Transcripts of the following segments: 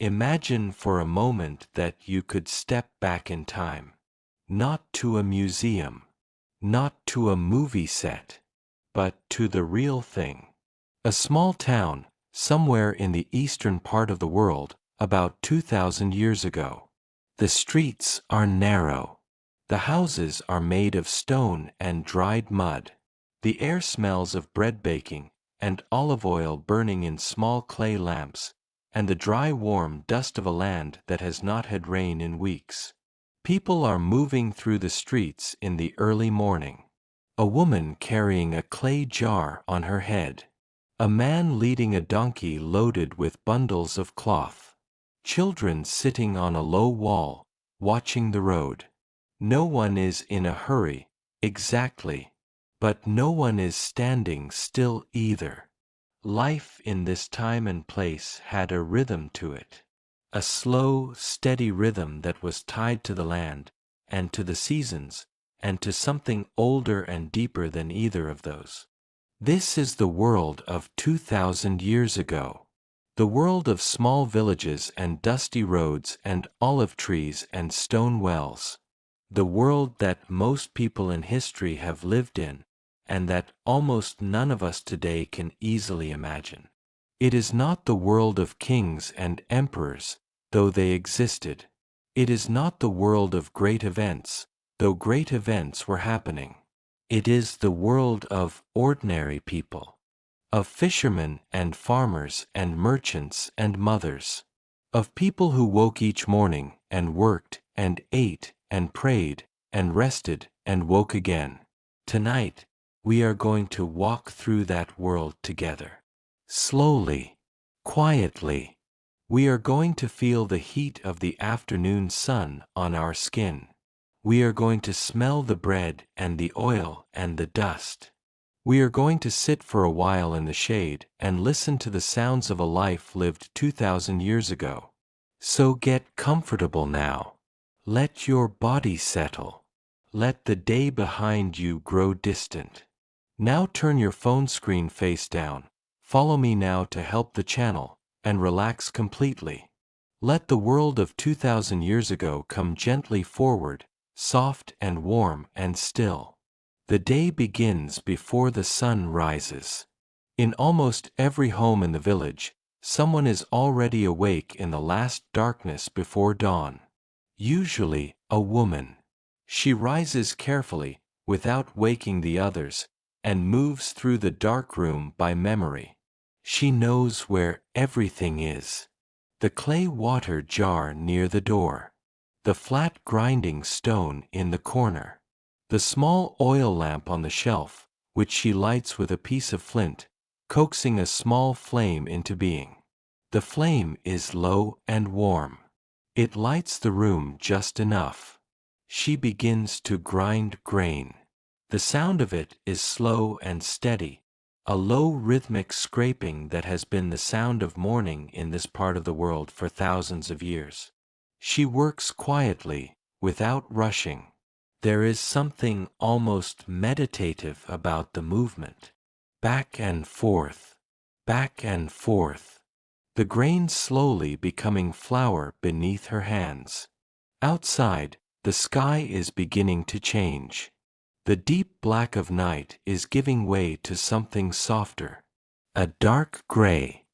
Imagine for a moment that you could step back in time. Not to a museum, not to a movie set, but to the real thing. A small town, somewhere in the eastern part of the world, about 2,000 years ago. The streets are narrow. The houses are made of stone and dried mud. The air smells of bread baking and olive oil burning in small clay lamps, and the dry warm dust of a land that has not had rain in weeks. People are moving through the streets in the early morning. A woman carrying a clay jar on her head. A man leading a donkey loaded with bundles of cloth. Children sitting on a low wall, watching the road. No one is in a hurry, exactly, but no one is standing still either. Life in this time and place had a rhythm to it. A slow, steady rhythm that was tied to the land, and to the seasons, and to something older and deeper than either of those. This is the world of 2,000 years ago. The world of small villages and dusty roads and olive trees and stone wells. The world that most people in history have lived in, and that almost none of us today can easily imagine. It is not the world of kings and emperors, though they existed. It is not the world of great events, though great events were happening. It is the world of ordinary people. Of fishermen and farmers and merchants and mothers. Of people who woke each morning and worked and ate and prayed and rested and woke again. Tonight, we are going to walk through that world together. Slowly, quietly. We are going to feel the heat of the afternoon sun on our skin. We are going to smell the bread and the oil and the dust. We are going to sit for a while in the shade and listen to the sounds of a life lived 2,000 years ago. So get comfortable now. Let your body settle. Let the day behind you grow distant. Now turn your phone screen face down. Follow me now to help the channel, and relax completely. Let the world of 2,000 years ago come gently forward, soft and warm and still. The day begins before the sun rises. In almost every home in the village, someone is already awake in the last darkness before dawn. Usually, a woman. She rises carefully, without waking the others, and moves through the dark room by memory. She knows where everything is. The clay water jar near the door. The flat grinding stone in the corner. The small oil lamp on the shelf, which she lights with a piece of flint, coaxing a small flame into being. The flame is low and warm. It lights the room just enough. She begins to grind grain. The sound of it is slow and steady, a low rhythmic scraping that has been the sound of morning in this part of the world for thousands of years. She works quietly, without rushing. There is something almost meditative about the movement. Back and forth, back and forth. The grain slowly becoming flour beneath her hands. Outside, the sky is beginning to change. The deep black of night is giving way to something softer. A dark gray.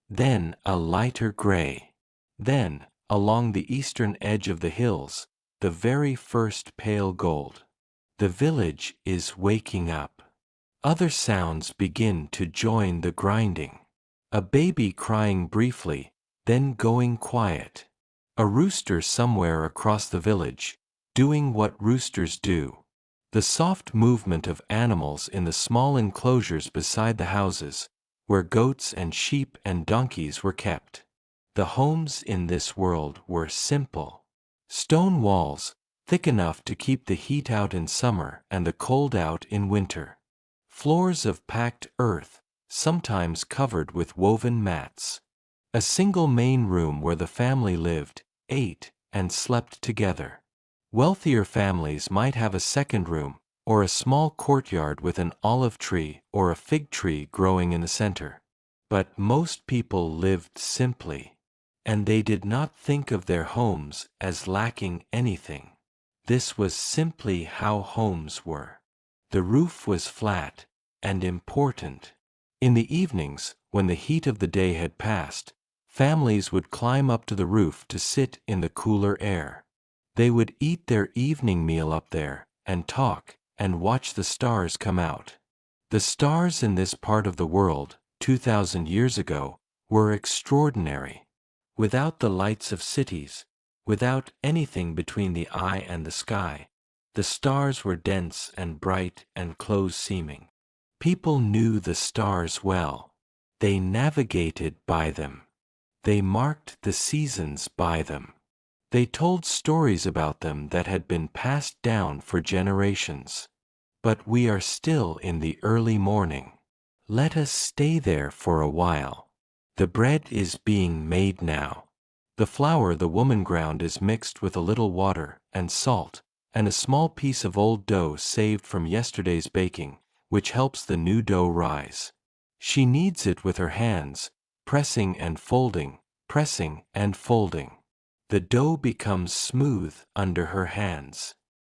Then a lighter gray. Then, along the eastern edge of the hills, the very first pale gold. The village is waking up. Other sounds begin to join the grinding. A baby crying briefly, then going quiet. A rooster somewhere across the village, doing what roosters do. The soft movement of animals in the small enclosures beside the houses, where goats and sheep and donkeys were kept. The homes in this world were simple. Stone walls, thick enough to keep the heat out in summer and the cold out in winter. Floors of packed earth, sometimes covered with woven mats. A single main room where the family lived, ate, and slept together. Wealthier families might have a second room, or a small courtyard with an olive tree or a fig tree growing in the center. But most people lived simply. and they did not think of their homes as lacking anything. This was simply how homes were. The roof was flat and important. In the evenings, when the heat of the day had passed, families would climb up to the roof to sit in the cooler air. They would eat their evening meal up there, and talk, and watch the stars come out. The stars in this part of the world, 2,000 years ago, were extraordinary. Without the lights of cities, without anything between the eye and the sky, the stars were dense and bright and close-seeming. People knew the stars well. They navigated by them. They marked the seasons by them. They told stories about them that had been passed down for generations. But we are still in the early morning. Let us stay there for a while. The bread is being made now. The flour the woman ground is mixed with a little water and salt, and a small piece of old dough saved from yesterday's baking, which helps the new dough rise. She kneads it with her hands, pressing and folding, pressing and folding. The dough becomes smooth under her hands.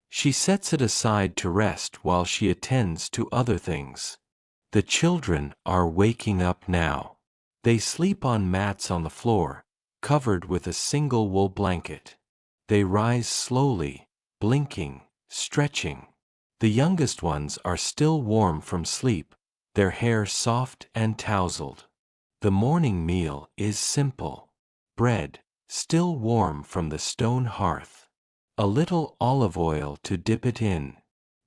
She sets it aside to rest while she attends to other things. The children are waking up now. They sleep on mats on the floor, covered with a single wool blanket. They rise slowly, blinking, stretching. The youngest ones are still warm from sleep, their hair soft and tousled. The morning meal is simple. Bread, still warm from the stone hearth. A little olive oil to dip it in.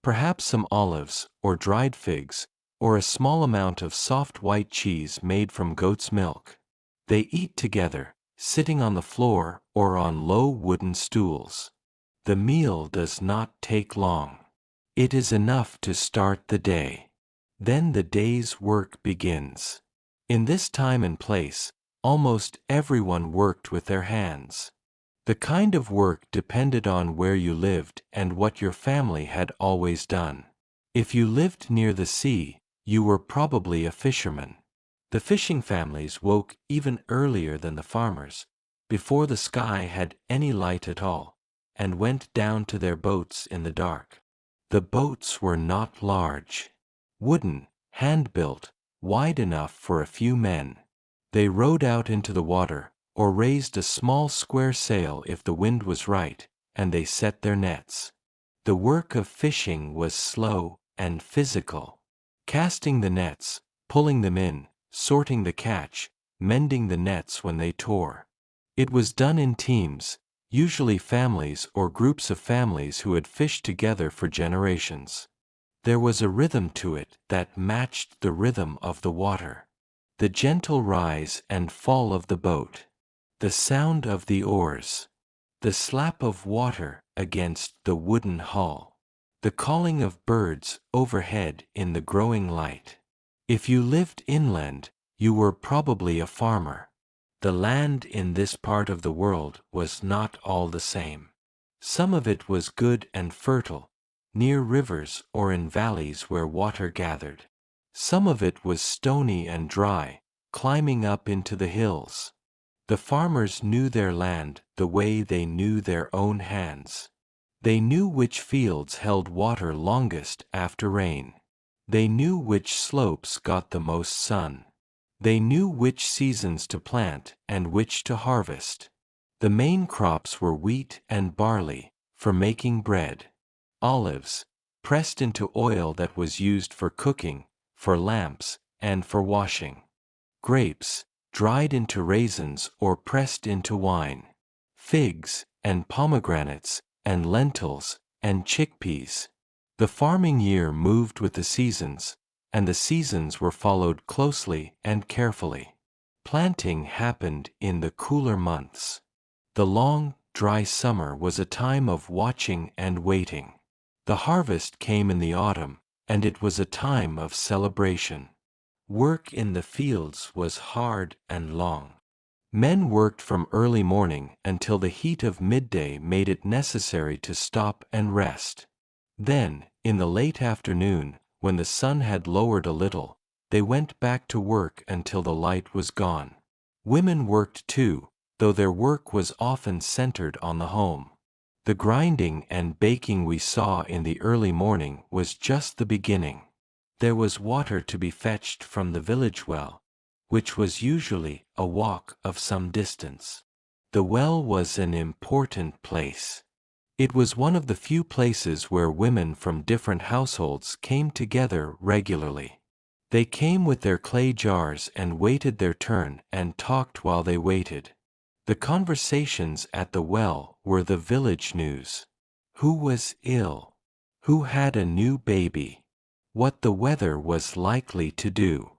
Perhaps some olives, or dried figs, or a small amount of soft white cheese made from goat's milk. They eat together, sitting on the floor or on low wooden stools. The meal does not take long. It is enough to start the day. Then the day's work begins. In this time and place, almost everyone worked with their hands. The kind of work depended on where you lived and what your family had always done. If you lived near the sea, you were probably a fisherman. The fishing families woke even earlier than the farmers, before the sky had any light at all, and went down to their boats in the dark. The boats were not large. Wooden, hand-built, wide enough for a few men. They rowed out into the water, or raised a small square sail if the wind was right, and they set their nets. The work of fishing was slow and physical. Casting the nets, pulling them in, sorting the catch, mending the nets when they tore. It was done in teams, usually families or groups of families who had fished together for generations. There was a rhythm to it that matched the rhythm of the water. The gentle rise and fall of the boat. The sound of the oars. The slap of water against the wooden hull. The calling of birds overhead in the growing light. If you lived inland, you were probably a farmer. The land in this part of the world was not all the same. Some of it was good and fertile, near rivers or in valleys where water gathered. Some of it was stony and dry, climbing up into the hills. The farmers knew their land the way they knew their own hands. They knew which fields held water longest after rain. They knew which slopes got the most sun. They knew which seasons to plant and which to harvest. The main crops were wheat and barley, for making bread. Olives, pressed into oil that was used for cooking, for lamps, and for washing. Grapes, dried into raisins or pressed into wine. Figs, and pomegranates, and lentils, and chickpeas. The farming year moved with the seasons, and the seasons were followed closely and carefully. Planting happened in the cooler months. The long, dry summer was a time of watching and waiting. The harvest came in the autumn, and it was a time of celebration. Work in the fields was hard and long. Men worked from early morning until the heat of midday made it necessary to stop and rest. Then, in the late afternoon, when the sun had lowered a little, they went back to work until the light was gone. Women worked too, though their work was often centered on the home. The grinding and baking we saw in the early morning was just the beginning. There was water to be fetched from the village well, which was usually a walk of some distance. The well was an important place. It was one of the few places where women from different households came together regularly. They came with their clay jars and waited their turn and talked while they waited. The conversations at the well were the village news. Who was ill? Who had a new baby? What the weather was likely to do?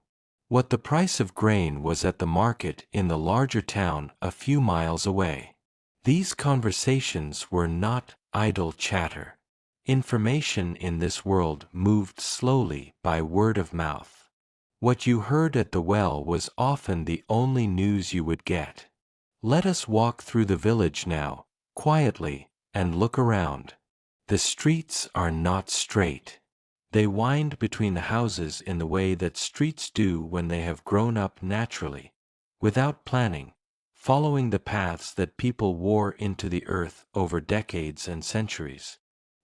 What the price of grain was at the market in the larger town a few miles away. These conversations were not idle chatter. Information in this world moved slowly by word of mouth. What you heard at the well was often the only news you would get. Let us walk through the village now, quietly, and look around. The streets are not straight. They wind between the houses in the way that streets do when they have grown up naturally, without planning, following the paths that people wore into the earth over decades and centuries.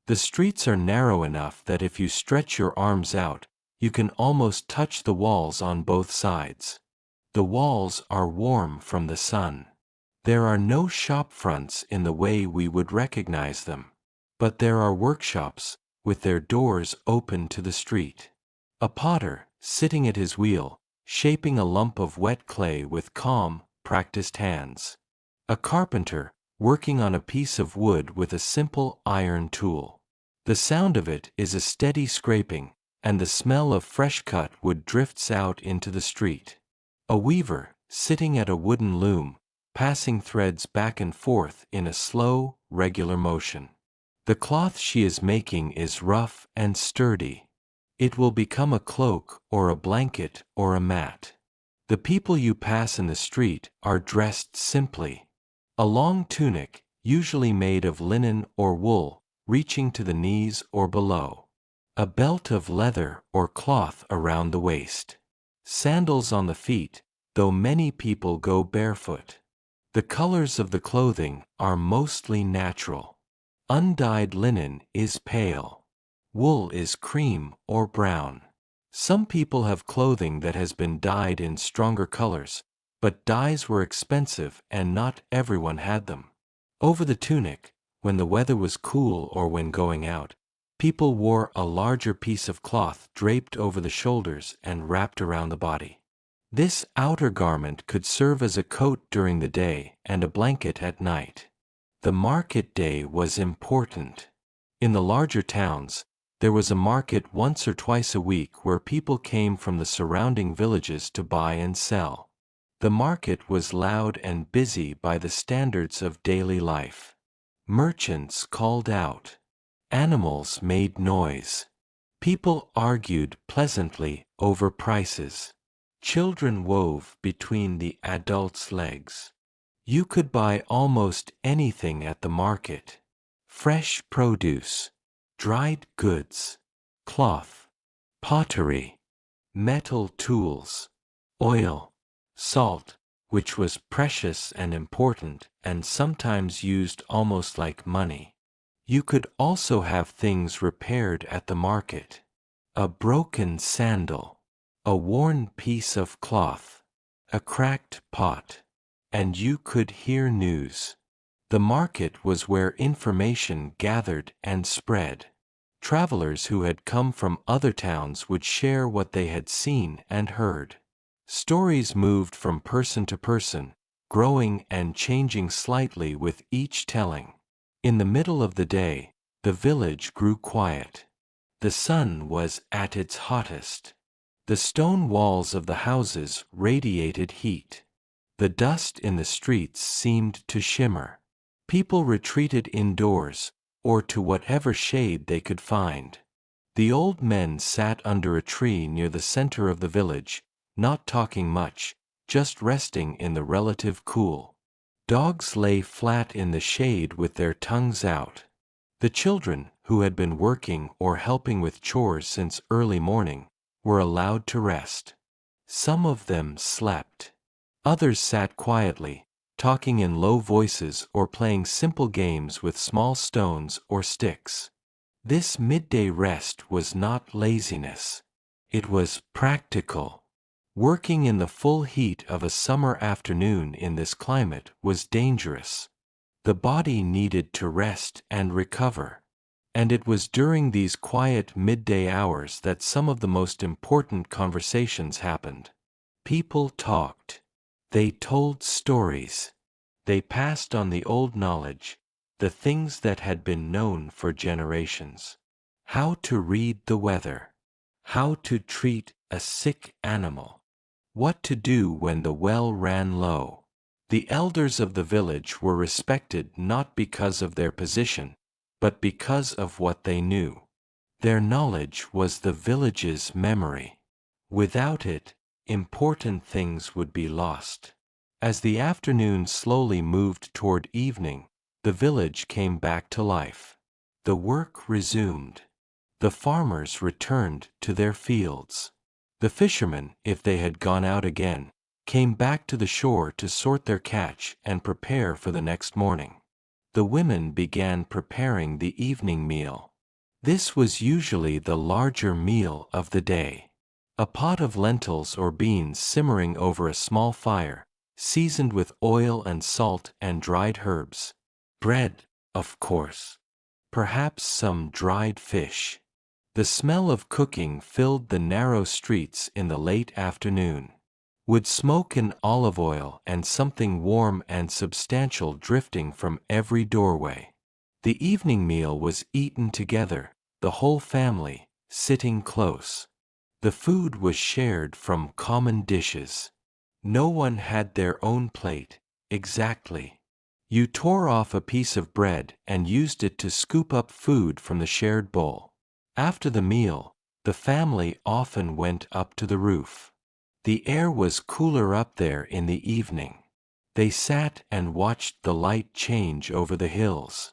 The streets are narrow enough that if you stretch your arms out, you can almost touch the walls on both sides. The walls are warm from the sun. There are no shop fronts in the way we would recognize them, but there are workshops, with their doors open to the street. A potter, sitting at his wheel, shaping a lump of wet clay with calm, practiced hands. A carpenter, working on a piece of wood with a simple iron tool. The sound of it is a steady scraping, and the smell of fresh cut wood drifts out into the street. A weaver, sitting at a wooden loom, passing threads back and forth in a slow, regular motion. The cloth she is making is rough and sturdy. It will become a cloak or a blanket or a mat. The people you pass in the street are dressed simply. A long tunic, usually made of linen or wool, reaching to the knees or below. A belt of leather or cloth around the waist. Sandals on the feet, though many people go barefoot. The colors of the clothing are mostly natural. Undyed linen is pale. Wool is cream or brown. Some people have clothing that has been dyed in stronger colors, but dyes were expensive and not everyone had them. Over the tunic, when the weather was cool or when going out, people wore a larger piece of cloth draped over the shoulders and wrapped around the body. This outer garment could serve as a coat during the day and a blanket at night. The market day was important. In the larger towns, there was a market once or twice a week where people came from the surrounding villages to buy and sell. The market was loud and busy by the standards of daily life. Merchants called out. Animals made noise. People argued pleasantly over prices. Children wove between the adults' legs. You could buy almost anything at the market. Fresh produce, dried goods, cloth, pottery, metal tools, oil, salt, which was precious and important and sometimes used almost like money. You could also have things repaired at the market. A broken sandal, a worn piece of cloth, a cracked pot, and you could hear news. The market was where information gathered and spread. Travelers who had come from other towns would share what they had seen and heard. Stories moved from person to person, growing and changing slightly with each telling. In the middle of the day, the village grew quiet. The sun was at its hottest. The stone walls of the houses radiated heat. The dust in the streets seemed to shimmer. People retreated indoors, or to whatever shade they could find. The old men sat under a tree near the center of the village, not talking much, just resting in the relative cool. Dogs lay flat in the shade with their tongues out. The children, who had been working or helping with chores since early morning, were allowed to rest. Some of them slept. Others sat quietly, talking in low voices or playing simple games with small stones or sticks. This midday rest was not laziness. It was practical. Working in the full heat of a summer afternoon in this climate was dangerous. The body needed to rest and recover. And it was during these quiet midday hours that some of the most important conversations happened. People talked. They told stories. They passed on the old knowledge, the things that had been known for generations. How to read the weather. How to treat a sick animal. What to do when the well ran low. The elders of the village were respected not because of their position, but because of what they knew. Their knowledge was the village's memory. Without it, important things would be lost. As the afternoon slowly moved toward evening, the village came back to life. The work resumed. The farmers returned to their fields. The fishermen, if they had gone out again, came back to the shore to sort their catch and prepare for the next morning. The women began preparing the evening meal. This was usually the larger meal of the day. A pot of lentils or beans simmering over a small fire, seasoned with oil and salt and dried herbs. Bread, of course. Perhaps some dried fish. The smell of cooking filled the narrow streets in the late afternoon. Wood smoke and olive oil and something warm and substantial drifting from every doorway. The evening meal was eaten together, the whole family, sitting close. The food was shared from common dishes. No one had their own plate, exactly. You tore off a piece of bread and used it to scoop up food from the shared bowl. After the meal, the family often went up to the roof. The air was cooler up there in the evening. They sat and watched the light change over the hills.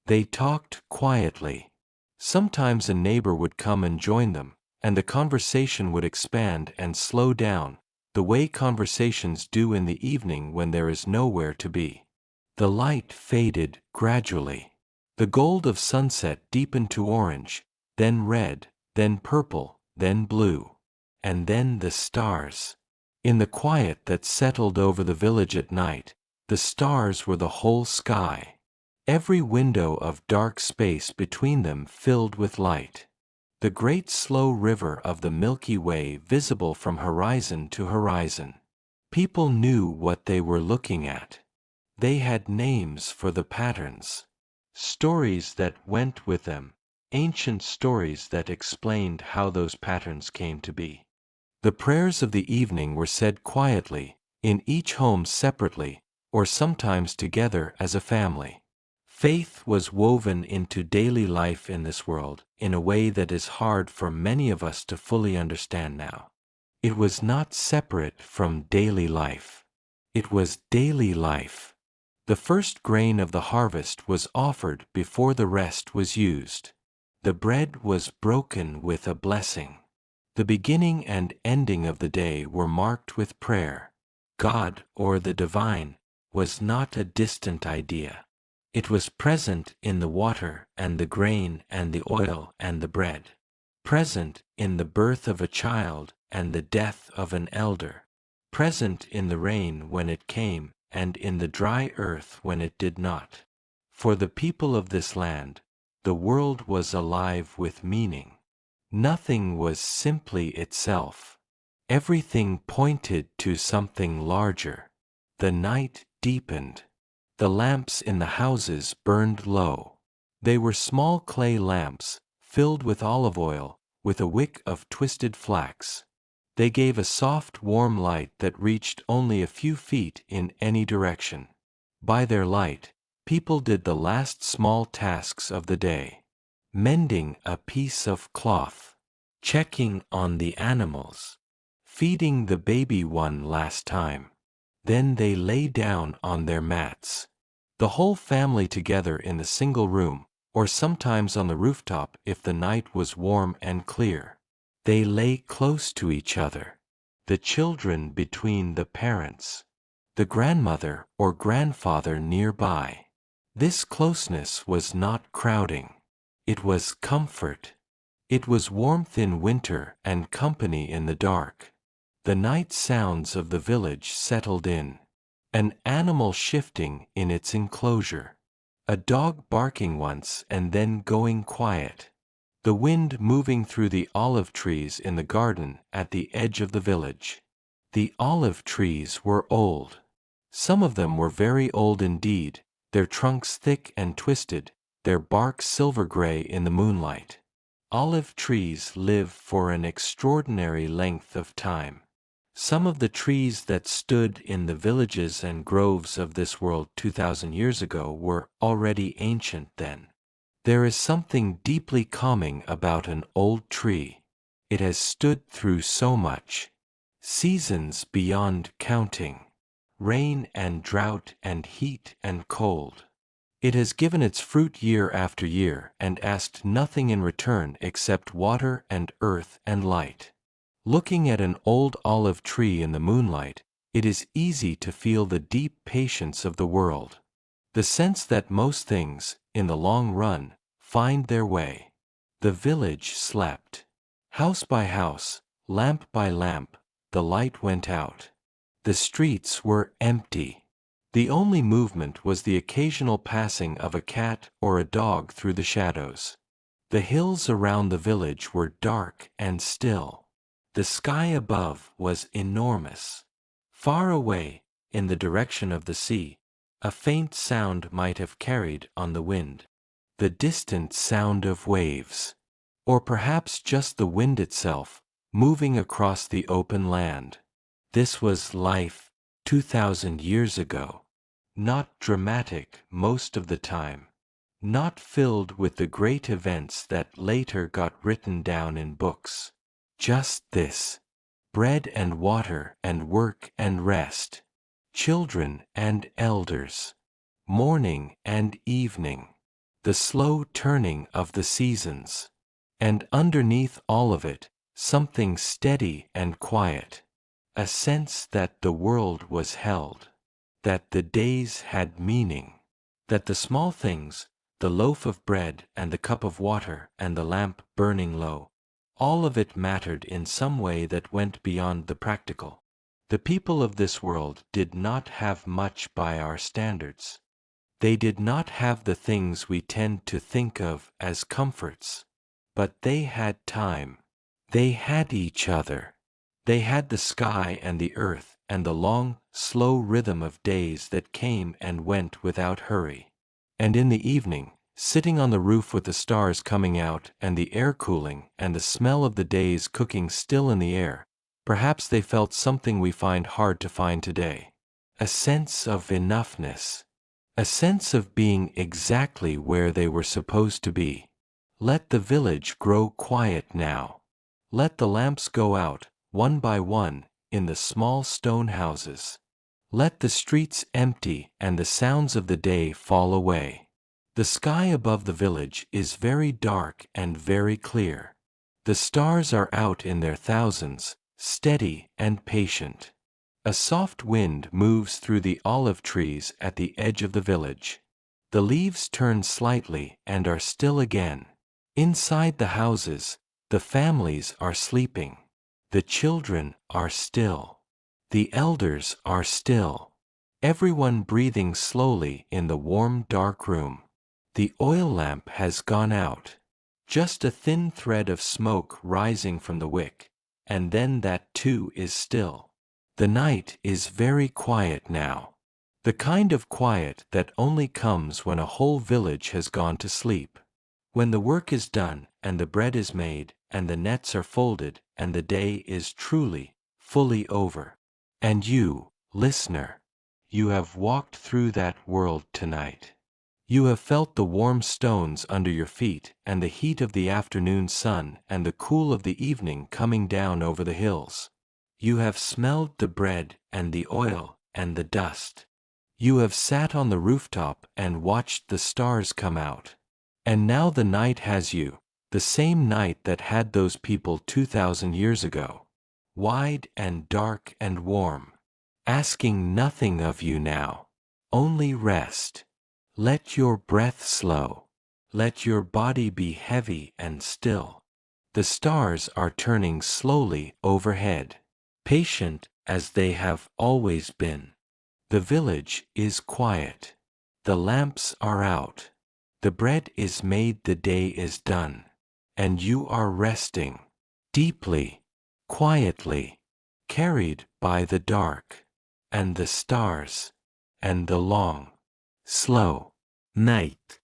They talked quietly. Sometimes a neighbor would come and join them, and the conversation would expand and slow down, the way conversations do in the evening when there is nowhere to be. The light faded gradually. The gold of sunset deepened to orange, then red, then purple, then blue. And then the stars. In the quiet that settled over the village at night, the stars were the whole sky. Every window of dark space between them filled with light. The great slow river of the Milky Way visible from horizon to horizon. People knew what they were looking at. They had names for the patterns. Stories that went with them. Ancient stories that explained how those patterns came to be. The prayers of the evening were said quietly, in each home separately, or sometimes together as a family. Faith was woven into daily life in this world in a way that is hard for many of us to fully understand now. It was not separate from daily life. It was daily life. The first grain of the harvest was offered before the rest was used. The bread was broken with a blessing. The beginning and ending of the day were marked with prayer. God, or the divine, was not a distant idea. It was present in the water and the grain and the oil and the bread. Present in the birth of a child and the death of an elder. Present in the rain when it came and in the dry earth when it did not. For the people of this land, the world was alive with meaning. Nothing was simply itself. Everything pointed to something larger. The night deepened. The lamps in the houses burned low. They were small clay lamps, filled with olive oil, with a wick of twisted flax. They gave a soft, warm light that reached only a few feet in any direction. By their light, people did the last small tasks of the day. Mending a piece of cloth, checking on the animals, feeding the baby one last time. Then they lay down on their mats. The whole family together in the single room, or sometimes on the rooftop if the night was warm and clear. They lay close to each other. The children between the parents. the grandmother or grandfather nearby. This closeness was not crowding. It was comfort. It was warmth in winter and company in the dark. The night sounds of the village settled in. An animal shifting in its enclosure. A dog barking once and then going quiet. The wind moving through the olive trees in the garden at the edge of the village. The olive trees were old. Some of them were very old indeed, their trunks thick and twisted, their bark silver gray in the moonlight. Olive trees live for an extraordinary length of time. Some of the trees that stood in the villages and groves of this world 2,000 years ago were already ancient then. There is something deeply calming about an old tree. It has stood through so much. Seasons beyond counting. Rain and drought and heat and cold. It has given its fruit year after year and asked nothing in return except water and earth and light. Looking at an old olive tree in the moonlight, it is easy to feel the deep patience of the world. The sense that most things, in the long run, find their way. The village slept. House by house, lamp by lamp, the light went out. The streets were empty. The only movement was the occasional passing of a cat or a dog through the shadows. The hills around the village were dark and still. The sky above was enormous. Far away, in the direction of the sea, a faint sound might have carried on the wind. The distant sound of waves. Or perhaps just the wind itself, moving across the open land. This was life 2,000 years ago. Not dramatic most of the time. Not filled with the great events that later got written down in books. Just this. Bread and water and work and rest. Children and elders. Morning and evening. The slow turning of the seasons. And underneath all of it, something steady and quiet. A sense that the world was held. That the days had meaning. That the small things, the loaf of bread and the cup of water and the lamp burning low, all of it mattered in some way that went beyond the practical. The people of this world did not have much by our standards. They did not have the things we tend to think of as comforts. But they had time. They had each other. They had the sky and the earth and the long, slow rhythm of days that came and went without hurry. And in the evening, sitting on the roof with the stars coming out and the air cooling and the smell of the days cooking still in the air, perhaps they felt something we find hard to find today. A sense of enoughness. A sense of being exactly where they were supposed to be. Let the village grow quiet now. Let the lamps go out, one by one, in the small stone houses. Let the streets empty and the sounds of the day fall away. The sky above the village is very dark and very clear. The stars are out in their thousands, steady and patient. A soft wind moves through the olive trees at the edge of the village. The leaves turn slightly and are still again. Inside the houses, the families are sleeping. The children are still. The elders are still. Everyone breathing slowly in the warm dark room. The oil lamp has gone out. Just a thin thread of smoke rising from the wick, and then that too is still. The night is very quiet now. The kind of quiet that only comes when a whole village has gone to sleep. When the work is done, and the bread is made, and the nets are folded, and the day is truly, fully over. And you, listener, you have walked through that world tonight. You have felt the warm stones under your feet and the heat of the afternoon sun and the cool of the evening coming down over the hills. You have smelled the bread and the oil and the dust. You have sat on the rooftop and watched the stars come out. And now the night has you, the same night that had those people 2,000 years ago. Wide and dark and warm. asking nothing of you now, only rest. Let your breath slow. Let your body be heavy and still. The stars are turning slowly overhead, patient as they have always been. The village is quiet. The lamps are out. The bread is made, the day is done. And you are resting, deeply, quietly, carried by the dark, and the stars, and the long, slow night.